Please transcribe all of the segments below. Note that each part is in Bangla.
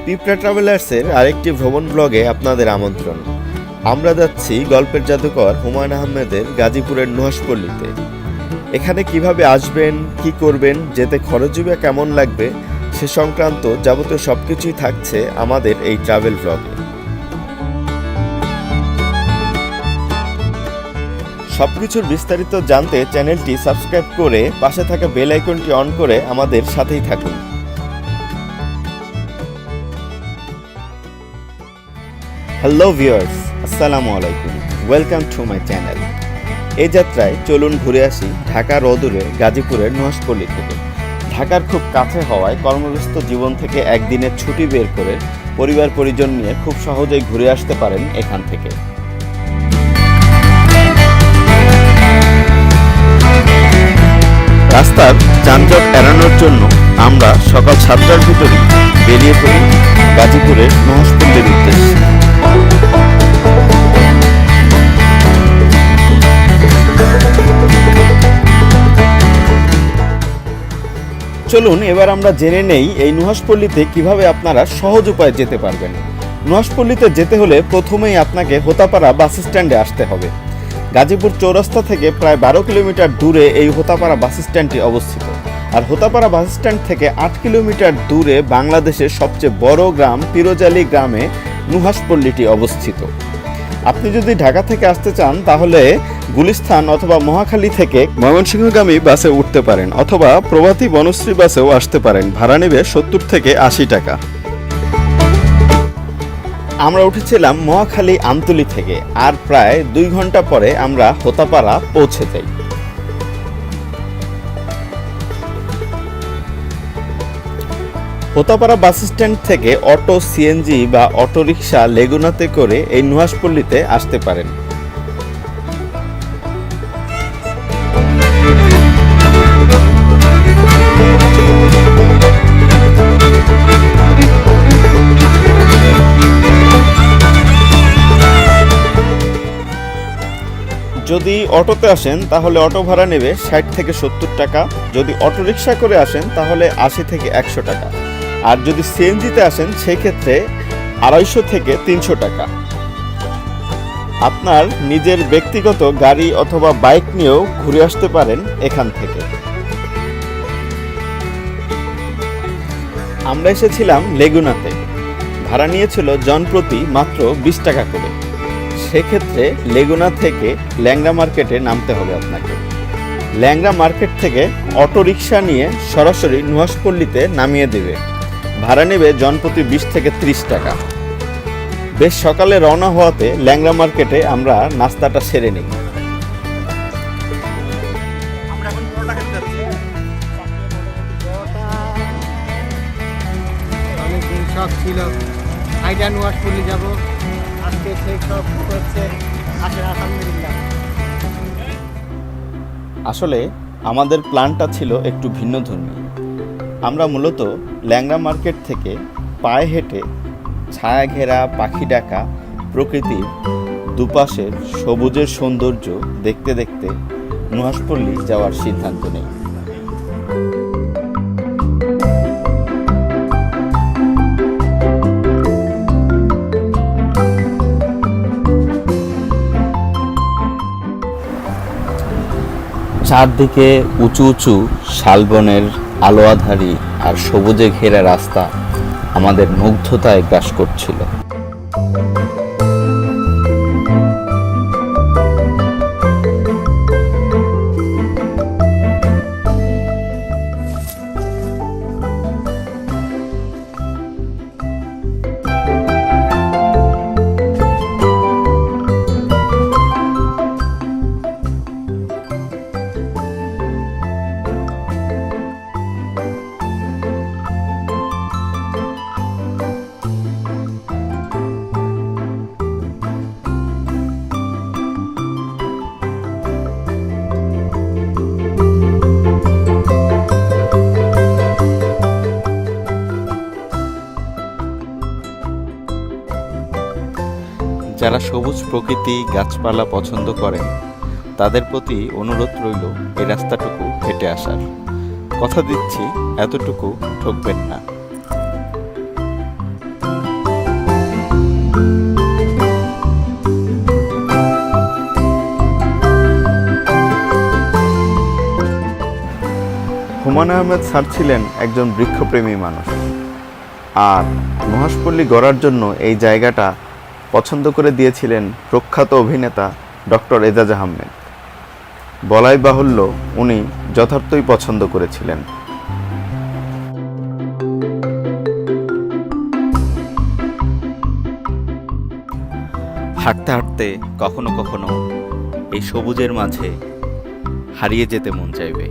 পিঁপড়া ট্রাভেলার্সের আরেকটি ভ্রমণ ব্লগে আপনাদের আমন্ত্রণ। আমরা যাচ্ছি গল্পের জাদুকর হুমায়ুন আহমেদের গাজীপুরের নুহাশপল্লীতে। এখানে কিভাবে আসবেন, কি করবেন, যেতে খরচ বা কেমন লাগবে সে সংক্রান্ত যাবতীয় সবকিছুই থাকছে আমাদের এই ট্রাভেল ব্লগে। সবকিছুর বিস্তারিত জানতে চ্যানেলটি সাবস্ক্রাইব করে পাশে থাকা বেল আইকনটি অন করে আমাদের সাথেই থাকুন। হ্যালো ভিউয়ার্স, আসসালামু আলাইকুম, ওয়েলকাম টু মাই চ্যানেল। এই যাত্রায় চলুন ঘুরে আসি ঢাকার অদূরে গাজীপুরের নুহাশপল্লী থেকে। ঢাকার খুব কাছে হওয়ায় কর্মব্যস্ত জীবন থেকে একদিনের ছুটি বের করে পরিবার পরিজন নিয়ে খুব সহজেই ঘুরে আসতে পারেন এখান থেকে। রাস্তার যানজট এড়ানোর জন্য আমরা সকাল 7টার ভিতরেই বেরিয়ে পড়ি গাজীপুরের নুহাশপল্লীর উদ্দেশ্যে। চলুন এবার আমরা জেনে নেই এই নুহাশপল্লীতে কিভাবে আপনারা সহজ উপায়ে যেতে পারবেন। নুহাশপল্লীতে যেতে হলে প্রথমেই আপনাকে হোতাপাড়া বাস স্ট্যান্ডে আসতে হবে। গাজীপুর চৌরাস্তা থেকে প্রায় 12 কিলোমিটার দূরে এই হোতাপাড়া বাস স্ট্যান্ডটি অবস্থিত। আর হোতাপাড়া বাস স্ট্যান্ড থেকে 8 কিলোমিটার দূরে বাংলাদেশের সবচেয়ে বড় গ্রাম পিরোজালি গ্রামে নুহাশপল্লীটি অবস্থিত। আপনি যদি ঢাকা থেকে আসতে চান তাহলে গুলিস্তান অথবা মহাখালী থেকে ময়মনসিংহগামী বাসে উঠতে পারেন, অথবা প্রভাতী বনশ্রী বাসেও আসতে পারেন। ভাড়া নেবে 70 থেকে 80 টাকা। আমরা উঠেছিলাম মহাখালী আমতলী থেকে, আর প্রায় 2 ঘন্টা পরে আমরা হোতাপাড়া পৌঁছে যাই। হোতাপাড়া বাস স্ট্যান্ড থেকে অটো, সিএনজি বা অটোরিকশা লেগুনাতে করে এই নুহাশপল্লীতে আসতে পারেন। যদি অটোতে আসেন তাহলে অটো ভাড়া নেবে 60 থেকে 70 টাকা। যদি অটোরিকশা করে আসেন তাহলে 80 থেকে 100 টাকা। আর যদি সিএনজিতে আসেন সেই ক্ষেত্রে 250 থেকে 300 টাকা। আপনার নিজের ব্যক্তিগত গাড়ি অথবা বাইক নিয়েও ঘুরে আসতে পারেন এখান থেকে। আমরা এসেছিলাম লেগুনাতে। ভাড়া নিয়েছিল জনপ্রতি মাত্র 20 টাকা করে। সেক্ষেত্রে লেগুনা থেকে ল্যাংড়া মার্কেটে নামতে হবে আপনাকে। ল্যাংড়া মার্কেট থেকে অটোরিকশা নিয়ে সরাসরি নুহাশপল্লীতে নামিয়ে দেবে। ভাড়া নেবে জনপ্রতি 20 থেকে 30 টাকা। বেশ সকালে রওনা হওয়াতে ল্যাংড়া মার্কেটে আমরা নাস্তাটা সেরে নিই। অনেকদিন শখ ছিল আইডা নুহাশপল্লী যাব, আজকে সেই সব হচ্ছে। আলহামদুলিল্লাহ। আসলে আমাদের প্ল্যানটা ছিল একটু ভিন্নধর্মী। আমরা মূলত ল্যাংড়া মার্কেট থেকে পায়ে হেঁটে ছায়া ঘেরা পাখি ডাকা প্রকৃতির দুপাশের সবুজের সৌন্দর্য দেখতে দেখতে নুহাশপল্লী যাওয়ার সিদ্ধান্ত নেই। চারদিকে উঁচু উঁচু শালবনের আলো আঁধারি আর সবুজে ঘেরা রাস্তা আমাদের মুগ্ধতায় গ্রাস করছিল। যারা সবুজ প্রকৃতি গাছপালা পছন্দ করেন তাদের প্রতি অনুরোধ রইল এই রাস্তাটুকু হেঁটে আসার। কথা দিচ্ছি এতটুকু ঠকবেন না। হুমায়ুন আহমেদ স্যার ছিলেন একজন বৃক্ষপ্রেমী মানুষ, আর নুহাশপল্লী গড়ার জন্য এই জায়গাটা পছন্দ করে দিয়েছিলেন প্রখ্যাত অভিনেতা ডক্টর এজাজ আহমেদ। বলাই বাহুল্য, উনি যথার্থই পছন্দ করেছিলেন। হাঁটতে হাঁটতে কখনো কখনো এই সবুজের মাঝে হারিয়ে যেতে মন চাইবে।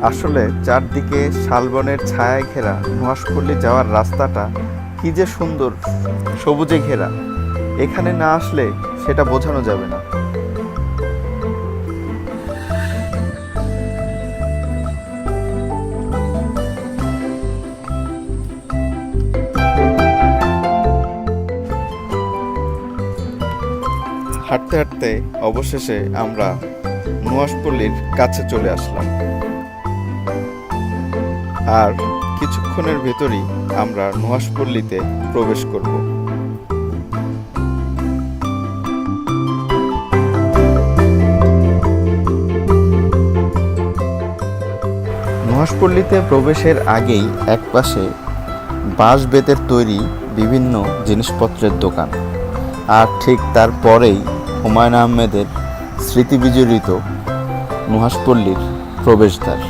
আসলে চারদিকে শালবনের ছায়ায় ঘেরা নুহাশপল্লী যাওয়ার রাস্তাটা কি যে সুন্দর, সবুজে ঘেরা। এখানে না আসলে সেটা বোঝানো যাবে না। হাঁটতে হাঁটতে অবশেষে আমরা নুহাশপল্লীর কাছে চলে আসলাম, আর কিছুক্ষণের ভেতরই আমরা নুহাশপল্লীতে প্রবেশ করব। নুহাশপল্লীতে প্রবেশের আগেই একপাশে বাঁশ বেতের তৈরি বিভিন্ন জিনিসপত্রের দোকান, আর ঠিক তারপরেই হুমায়ুন আহমেদের স্মৃতিবিজড়িত নুহাশপল্লীর প্রবেশদ্বার।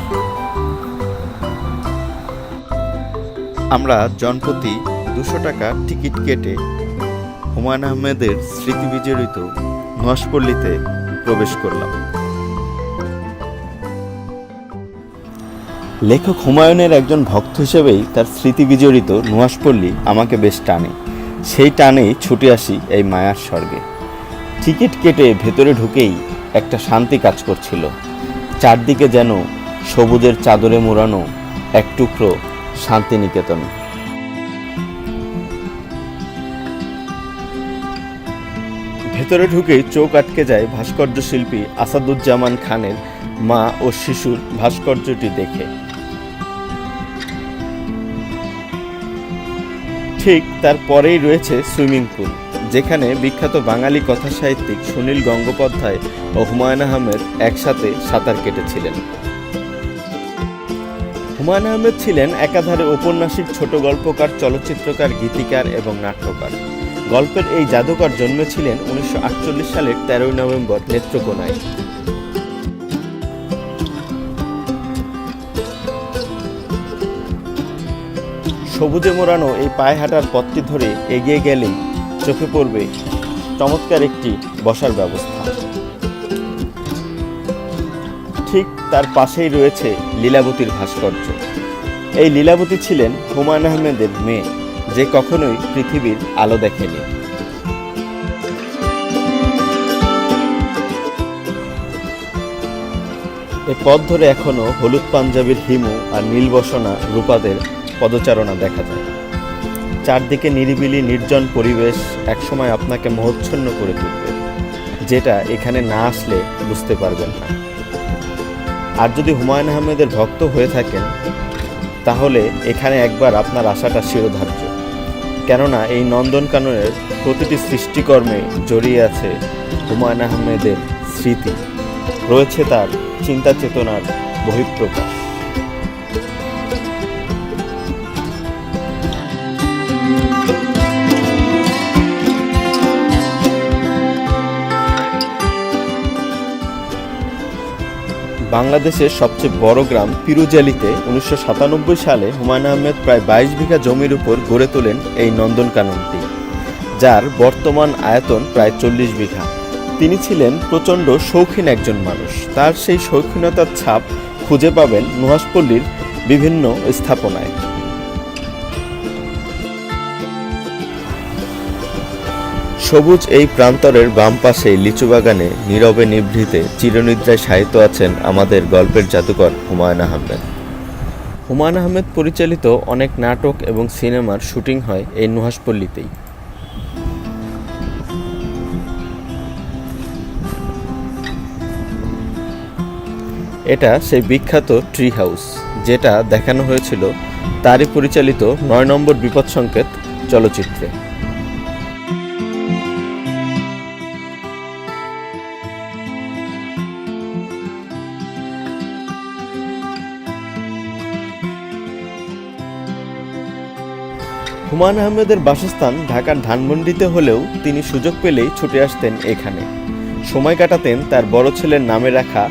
আমরা জনপ্রতি 200 টাকা টিকিট কেটে হুমায়ুন আহমেদের স্মৃতিবিজড়িত নুহাশপল্লীতে প্রবেশ করলাম। লেখক হুমায়ুনের একজন ভক্ত হিসেবেই তার স্মৃতিবিজড়িত নুহাশপল্লী আমাকে বেশ টানে। সেই টানেই ছুটে আসি এই মায়ার স্বর্গে। টিকিট কেটে ভেতরে ঢুকেই একটা শান্তি কাজ করছিল। চারদিকে যেন সবুজের চাদরে মোড়ানো এক টুকরো শান্তিনিকেতন। ভেতরে ঢুকেই চোখ আটকে যায় ভাস্কর্য শিল্পী আসাদুজ্জামান খানের মা ও শিশুর ভাস্কর্যটি দেখে। ঠিক তারপরেই রয়েছে সুইমিং পুল, যেখানে বিখ্যাত বাঙালি কথা সাহিত্যিক সুনীল গঙ্গোপাধ্যায় ও হুমায়ুন আহমেদ একসাথে সাঁতার কেটেছিলেন। হুমায়ুন আহমেদ ছিলেন একাধারে ঔপন্যাসিক, ছোট গল্পকার, চলচ্চিত্রকার, গীতিকার এবং নাট্যকার। গল্পের এই জাদুকর জন্মেছিলেন 1948 সালের 13 নভেম্বর নেত্রকোনায়। সবুজে মোড়ানো এই পায়ে হাঁটার পথটি ধরে এগিয়ে গেলেই চোখে পড়বে চমৎকার একটি বসার ব্যবস্থা। ঠিক তার পাশেই রয়েছে লীলাবতীর ভাস্কর্য। এই লীলাবতী ছিলেন হুমায়ুন আহমেদের মেয়ে, যে কখনোই পৃথিবীর আলো দেখেনি। এই পথ ধরে এখনো হলুদ পাঞ্জাবির হিমু আর নীলবসনা রূপাদের পদচারণা দেখা যায়। চারদিকে নিরিবিলি নির্জন পরিবেশ একসময় আপনাকে মোহচ্ছন্ন করে তুলবে, যেটা এখানে না আসলে বুঝতে পারবেন না। আর যদি হুমায়ুন আহমেদের ভক্ত হয়ে থাকেন, তাহলে এখানে একবার আপনার আশাটা শিরোধার্য। কেননা এই নন্দনকাননের প্রতিটি সৃষ্টিকর্মে জড়িয়ে আছে হুমায়ুন আহমেদের স্মৃতি, রয়েছে তার চিন্তা চেতনার বহিঃপ্রকাশ। বাংলাদেশের সবচেয়ে বড় গ্রাম পিরুজালিতে 1997 সালে হুমায়ুন আহমেদ প্রায় 22 বিঘা জমির উপর গড়ে তোলেন এই নন্দনকাননটি, যার বর্তমান আয়তন প্রায় 40 বিঘা। তিনি ছিলেন প্রচণ্ড শৌখিন একজন মানুষ। তার সেই শৌখিনতার ছাপ খুঁজে পাবেন নুহাশপল্লীর বিভিন্ন স্থাপনায়। সবুজ এই প্রান্তরের বাম পাশে লিচু বাগানে নীরবে নিভৃতে চিরনিদ্রায় শায়িত আছেন আমাদের গল্পের জাদুকর হুমায়ুন আহমেদ। হুমায়ুন আহমেদ পরিচালিত অনেক নাটক এবং সিনেমার শুটিং হয় এই নুহাশপল্লীতেই। এটা সেই বিখ্যাত ট্রি হাউস, যেটা দেখানো হয়েছিল তারই পরিচালিত 9 নম্বর বিপদ সংকেত চলচ্চিত্রে। হুমায়ূন আহমেদের বাসস্থান ঢাকার ধানমন্ডিতে হলেও তিনি সুযোগ পেলেই ছুটে আসতেন এখানে। সময় কাটাতেন তার বড় ছেলের নামে রাখা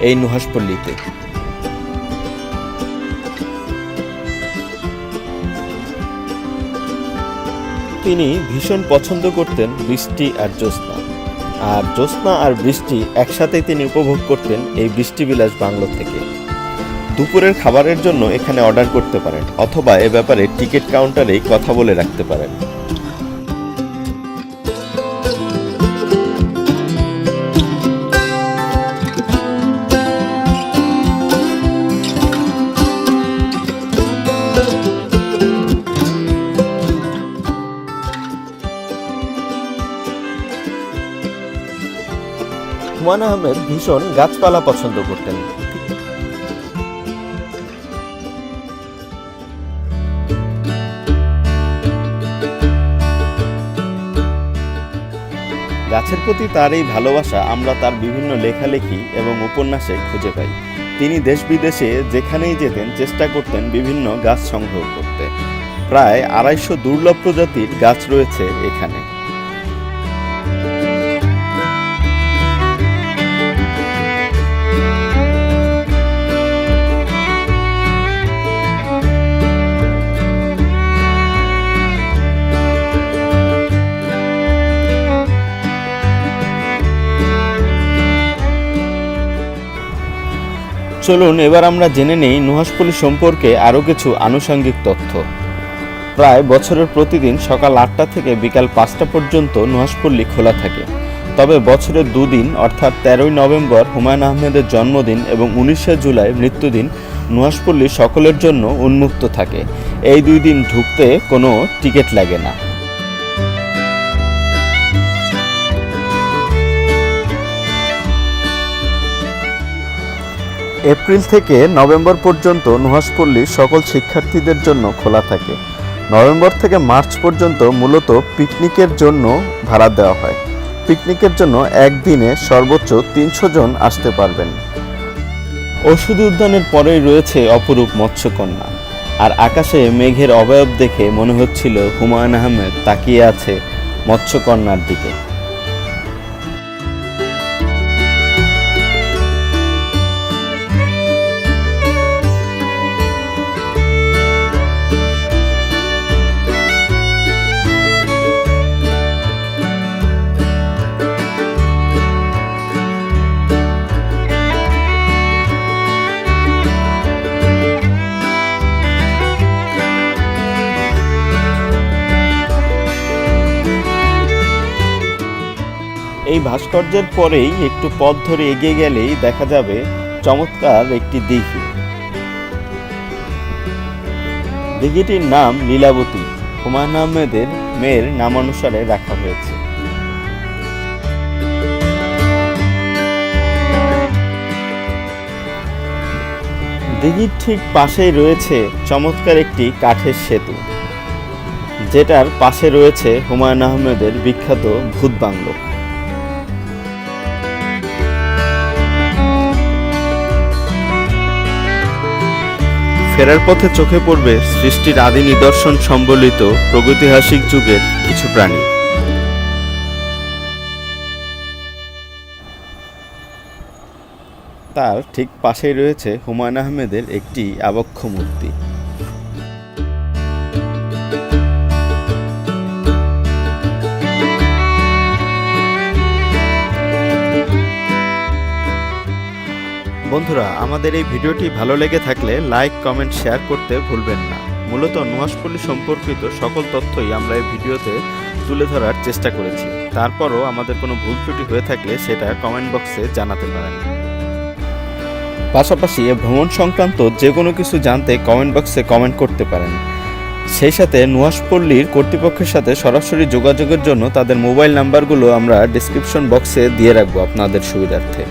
এই নুহাশপল্লীতে। তিনি ভীষণ পছন্দ করতেন বৃষ্টি আর জ্যোৎস্না, আর জ্যোৎস্না আর বৃষ্টি একসাথেই তিনি উপভোগ করতেন এই বৃষ্টিবিলাস বাংলো থেকে। দুপুরের খাবারের জন্য এখানে অর্ডার করতে পারেন, অথবা এ ব্যাপারে টিকিট কাউন্টারেই কথা বলে রাখতে পারেন। হুমায়ূন আহমেদ ভীষণ গাছপালা পছন্দ করতেন। গাছের প্রতি তার এই ভালোবাসা আমরা তার বিভিন্ন লেখালেখি এবং উপন্যাসে খুঁজে পাই। তিনি দেশ বিদেশে যেখানেই যেতেন চেষ্টা করতেন বিভিন্ন গাছ সংগ্রহ করতে। প্রায় 250 দুর্লভ প্রজাতির গাছ রয়েছে এখানে। চলুন এবার আমরা জেনে নেই নুহাশপল্লী সম্পর্কে আরও কিছু আনুষঙ্গিক তথ্য। প্রায় বছরের প্রতিদিন সকাল 8টা থেকে বিকাল 5টা পর্যন্ত নুহাশপল্লী খোলা থাকে। তবে বছরের দুদিন অর্থাৎ 13ই নভেম্বর হুমায়ূন আহমেদের জন্মদিন এবং 19শে জুলাই মৃত্যুদিন নুহাশপল্লী সকলের জন্য উন্মুক্ত থাকে। এই 2 দিন ঢুকতে কোনো টিকিট লাগে না। এপ্রিল থেকে নভেম্বর পর্যন্ত নুহাশপল্লী সকল শিক্ষার্থীদের জন্য খোলা থাকে। নভেম্বর থেকে মার্চ পর্যন্ত মূলত পিকনিকের জন্য ভাড়া দেওয়া হয়। পিকনিকের জন্য একদিনে সর্বোচ্চ 300 জন আসতে পারবেন। ঔষধি উদ্যানের পরেই রয়েছে অপরূপ মৎস্যকন্যা, আর আকাশে মেঘের অবয়ব দেখে মনে হচ্ছিল হুমায়ূন আহমেদ তাকিয়ে আছে মৎস্যকন্যার দিকে। এই ভাস্কর্যের পরেই একটু পথ ধরে এগিয়ে গেলেই দেখা যাবে চমৎকার একটি দিঘি। দিঘিটির নাম লীলাবতী, হুমায়ূন আহমেদের মেয়ের নামানুসারে রাখা হয়েছে। দিঘির ঠিক পাশেই রয়েছে চমৎকার একটি কাঠের সেতু, যেটার পাশে রয়েছে হুমায়ূন আহমেদের বিখ্যাত ভূত বাংলো। ফেরার পথে চোখে পড়বে সৃষ্টির আদি নিদর্শন সম্বলিত প্রাগৈতিহাসিক যুগের কিছু প্রাণী। তার ঠিক পাশেই রয়েছে হুমায়ূন আহমেদের একটি আবক্ষ মূর্তি। বন্ধুরা, আমাদের এই ভিডিওটি ভালো লেগে থাকলে লাইক, কমেন্ট, শেয়ার করতে ভুলবেন না। মূলত নুহাশপল্লী সম্পর্কিত সকল তথ্যই আমরা এই ভিডিওতে তুলে ধরার চেষ্টা করেছি। তারপরও আমাদের কোনো ভুল ত্রুটি হয়ে থাকলে সেটা কমেন্ট বক্সে জানাতে পারেন। পাশাপাশি এ ভ্রমণ সংক্রান্ত যে কোনো কিছু জানতে কমেন্ট বক্সে কমেন্ট করতে পারেন। সেই সাথে নুহাশপল্লীর কর্তৃপক্ষের সাথে সরাসরি যোগাযোগের জন্য তাদের মোবাইল নাম্বারগুলো আমরা ডেসক্রিপশন বক্সে দিয়ে রাখবো আপনাদের সুবিধার্থে।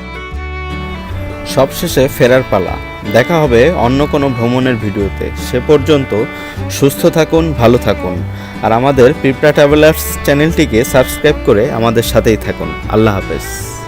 সবশেষে ফেরার পালা। দেখা হবে অন্য কোনো ভ্রমণের ভিডিওতে। সে পর্যন্ত সুস্থ থাকুন, ভালো থাকুন, আর আমাদের পিঁপড়া ট্রাভেলার্স চ্যানেলটিকে সাবস্ক্রাইব করে আমাদের সাথেই থাকুন। আল্লাহ হাফেজ।